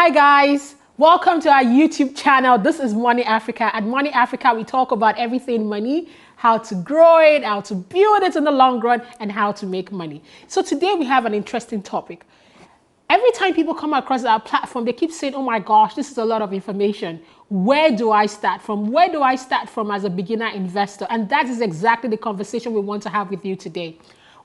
Hi guys, welcome to our YouTube channel. This is Money Africa. At Money Africa, we talk about everything money, how to grow it, how to build it in the long run, and how to make money. So today we have an interesting topic. Every time people come across our platform, they keep saying, oh my gosh, this is a lot of information. Where do I start from? Where do I start from as a beginner investor? And that is exactly the conversation we want to have with you today.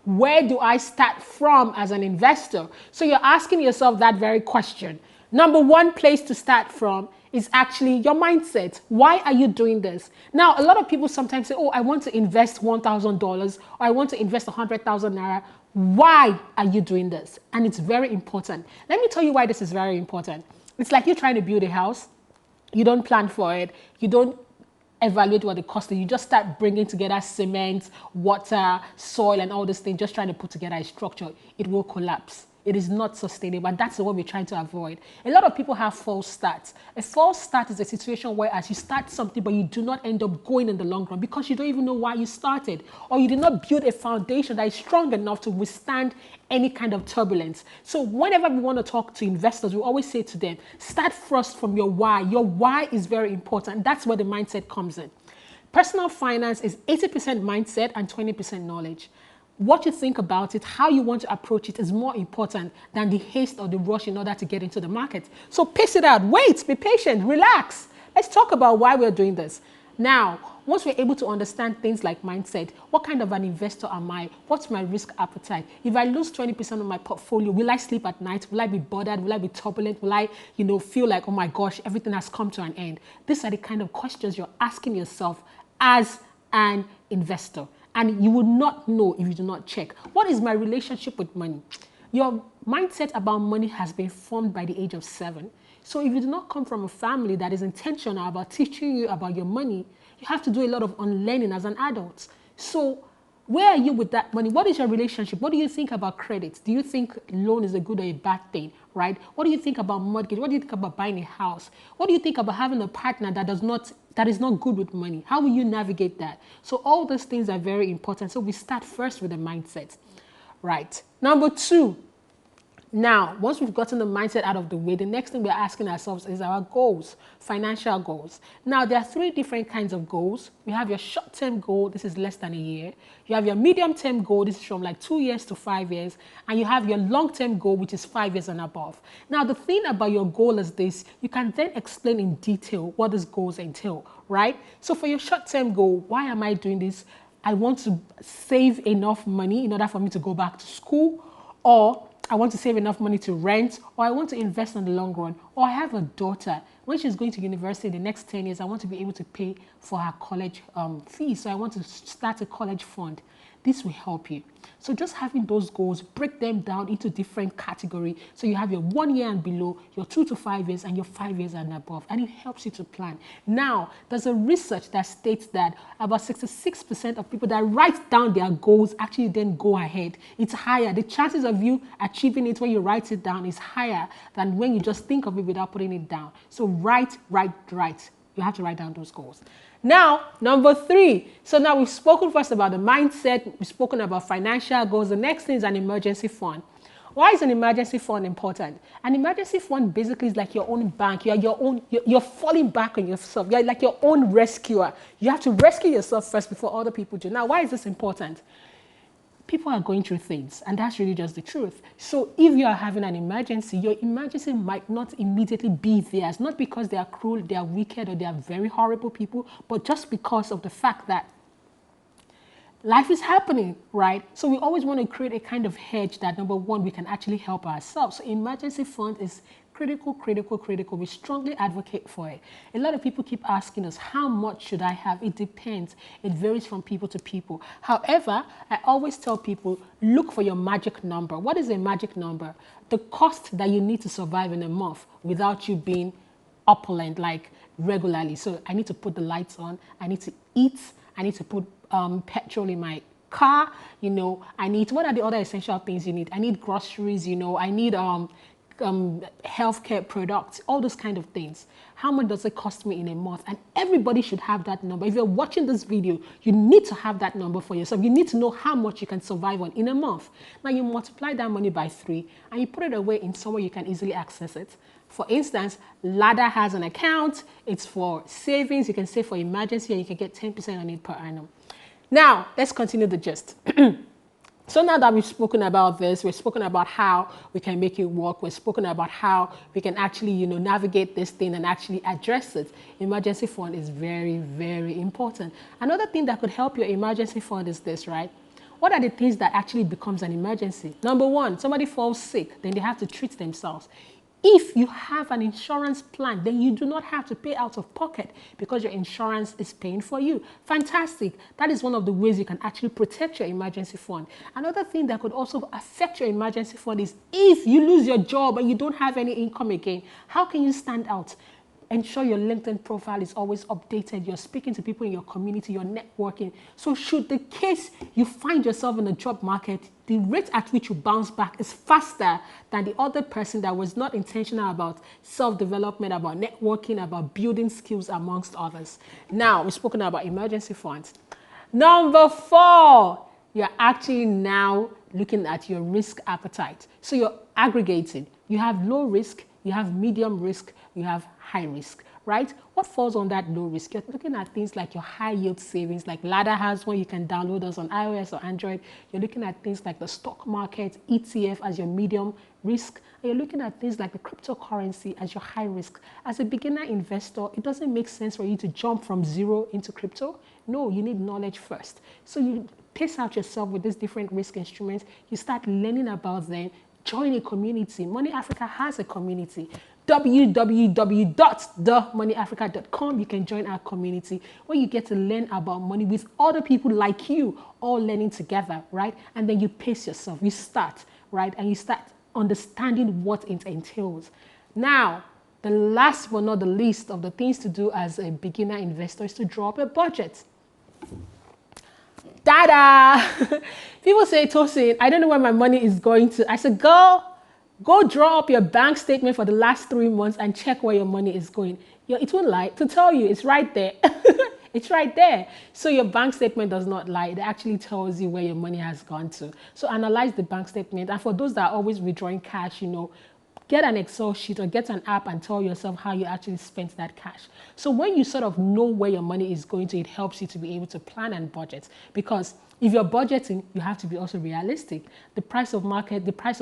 Where do I start from as an investor? So you're asking yourself that very question. Number one place to start from is actually your mindset. Why are you doing this? Now, a lot of people sometimes say, oh, I want to invest $1,000 or I want to invest 100,000 Naira. Why are you doing this? And it's very important. Let me tell you why this is very important. It's like you're trying to build a house. You don't plan for it. You don't evaluate what it costs. You just start bringing together cement, water, soil, and all these things, just trying to put together a structure. It will collapse. It is not sustainable, and that's what we're trying to avoid. A lot of people have false starts. A false start is a situation where as you start something, but you do not end up going in the long run because you don't even know why you started, or you did not build a foundation that is strong enough to withstand any kind of turbulence. So whenever we want to talk to investors, we always say to them, start first from your why. Your why is very important. That's where the mindset comes in. Personal finance is 80% mindset and 20% knowledge. What you think about it, how you want to approach it is more important than the haste or the rush in order to get into the market. So pace it out, wait, be patient, relax. Let's talk about why we're doing this. Now, once we're able to understand things like mindset, what kind of an investor am I? What's my risk appetite? If I lose 20% of my portfolio, will I sleep at night? Will I be bothered? Will I be turbulent? Will I, feel like, oh my gosh, everything has come to an end? These are the kind of questions you're asking yourself as an investor. And you will not know if you do not check. What is my relationship with money? Your mindset about money has been formed by the age of 7. So if you do not come from a family that is intentional about teaching you about your money, you have to do a lot of unlearning as an adult. So where are you with that money? What is your relationship? What do you think about credit? Do you think loan is a good or a bad thing, right? What do you think about mortgage? What do you think about buying a house? What do you think about having a partner that is not good with money? How will you navigate that? So all those things are very important. So we start first with the mindset, right? Number 2, now, once we've gotten the mindset out of the way, the next thing we're asking ourselves is our goals, financial goals. Now, there are 3 different kinds of goals. You have your short-term goal. This is less than a year. You have your medium-term goal. This is from like 2 years to 5 years. And you have your long-term goal, which is 5 years and above. Now, the thing about your goal is this. You can then explain in detail what these goals entail, right? So for your short-term goal, why am I doing this? I want to save enough money in order for me to go back to school, or I want to save enough money to rent, or I want to invest in the long run, or I have a daughter. When she's going to university in the next 10 years, I want to be able to pay for her college fees. So I want to start a college fund. This will help you. So just having those goals, break them down into different categories. So you have your 1 year and below, your 2 to 5 years, and your 5 years and above. And it helps you to plan. Now, there's a research that states that about 66% of people that write down their goals actually then go ahead. It's higher. The chances of you achieving it when you write it down is higher than when you just think of it without putting it down. So write. You have to write down those goals. Now, number 3. So now we've spoken first about the mindset. We've spoken about financial goals. The next thing is an emergency fund. Why is an emergency fund important? An emergency fund basically is like your own bank. You're falling back on yourself. You're like your own rescuer. You have to rescue yourself first before other people do. Now, why is this important? People are going through things, and that's really just the truth. So if you are having an emergency, your emergency might not immediately be theirs, not because they are cruel, they are wicked, or they are very horrible people, but just because of the fact that life is happening, right? So we always want to create a kind of hedge that, number 1, we can actually help ourselves. So emergency fund is critical. We strongly advocate for it. A lot of people keep asking us, how much should I have? It depends. It varies from people to people. However, I always tell people, look for your magic number. What is a magic number? The cost that you need to survive in a month without you being opulent, like regularly. So I need to put the lights on. I need to eat. I need to put petrol in my car. What are the other essential things you need? I need groceries. I need healthcare products, all those kind of things. How much does it cost me in a month? And everybody should have that number. If you're watching this video, you need to have that number for yourself. You need to know how much you can survive on in a month. Now you multiply that money by 3 and you put it away in somewhere you can easily access it. For instance, Ladder has an account. It's for savings. You can save for emergency and you can get 10% on it per annum. Now, let's continue the gist. So now that we've spoken about this, we've spoken about how we can make it work, we've spoken about how we can actually, navigate this thing and actually address it. Emergency fund is very, very important. Another thing that could help your emergency fund is this, right? What are the things that actually becomes an emergency? Number one, somebody falls sick, then they have to treat themselves. If you have an insurance plan, then you do not have to pay out of pocket because your insurance is paying for you. Fantastic. That is one of the ways you can actually protect your emergency fund. Another thing that could also affect your emergency fund is if you lose your job and you don't have any income again, how can you stand out? Ensure your LinkedIn profile is always updated. You're speaking to people in your community, you're networking. So should the case you find yourself in the job market, the rate at which you bounce back is faster than the other person that was not intentional about self-development, about networking, about building skills amongst others. Now, we've spoken about emergency funds. Number 4, you're actually now looking at your risk appetite. So you're aggregating. You have low risk, you have medium risk, you have high risk, right? What falls on that low risk? You're looking at things like your high yield savings, like Ladder has one, you can download us on iOS or Android. You're looking at things like the stock market, ETF as your medium risk. And you're looking at things like the cryptocurrency as your high risk. As a beginner investor, it doesn't make sense for you to jump from zero into crypto. No, you need knowledge first. So you pace out yourself with these different risk instruments. You start learning about them. Join a community. Money Africa has a community. www.themoneyafrica.com. You can join our community where you get to learn about money with other people like you, all learning together, right? And then you pace yourself. You start, right? And you start understanding what it entails. Now, the last but not the least of the things to do as a beginner investor is to draw up a budget. Tada! People say, Tosin, I don't know where my money is going to. I said, go draw up your bank statement for the last 3 months and check where your money is going. It won't lie. To tell you, it's right there. It's right there. So your bank statement does not lie. It actually tells you where your money has gone to. So analyze the bank statement. And for those that are always withdrawing cash, get an Excel sheet or get an app and tell yourself how you actually spent that cash. So when you sort of know where your money is going to, it helps you to be able to plan and budget. Because if you're budgeting, you have to be also realistic. The price of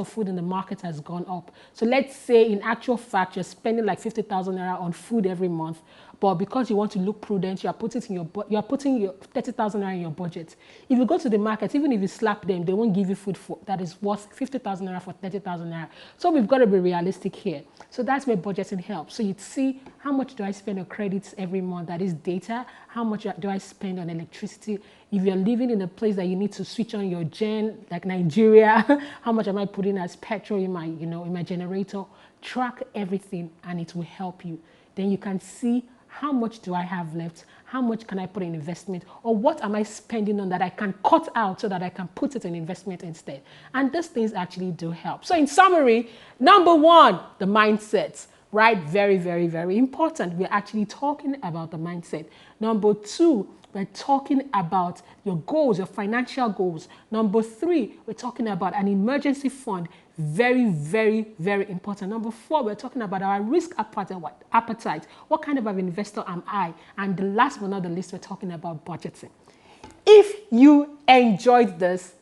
food in the market has gone up. So let's say in actual fact, you're spending like 50,000 naira on food every month, but because you want to look prudent, you're putting your 30,000 naira in your budget. If you go to the market, even if you slap them, they won't give you food that is worth 50,000 naira for 30,000 naira. So we've got to be realistic here. So that's where budgeting helps. So you'd see how much do I spend on credits every month, that is data, how much do I spend on electricity. If you're living in a place that you need to switch on your gen, like Nigeria, how much am I putting as petrol in my, in my generator? Track everything and it will help you. Then you can see how much do I have left? How much can I put in investment? Or what am I spending on that I can cut out so that I can put it in investment instead? And these things actually do help. So in summary, number 1, the mindset, right? Very, very, very important. We're actually talking about the mindset. Number 2, we're talking about your goals, your financial goals. Number 3, we're talking about an emergency fund. Very, very, very important. Number 4, we're talking about our risk appetite. What kind of an investor am I? And the last but not the least, we're talking about budgeting. If you enjoyed this,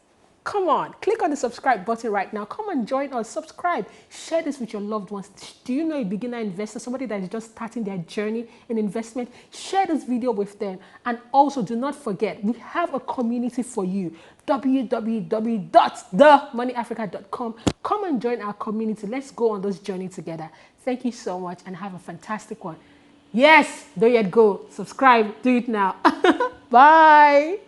come on, click on the subscribe button right now. Come and join us, subscribe, share this with your loved ones. Do you know a beginner investor, somebody that is just starting their journey in investment? Share this video with them. And also do not forget, we have a community for you. www.themoneyafrica.com. Come and join our community. Let's go on this journey together. Thank you so much and have a fantastic one. Yes, don't yet go. Subscribe, do it now. Bye.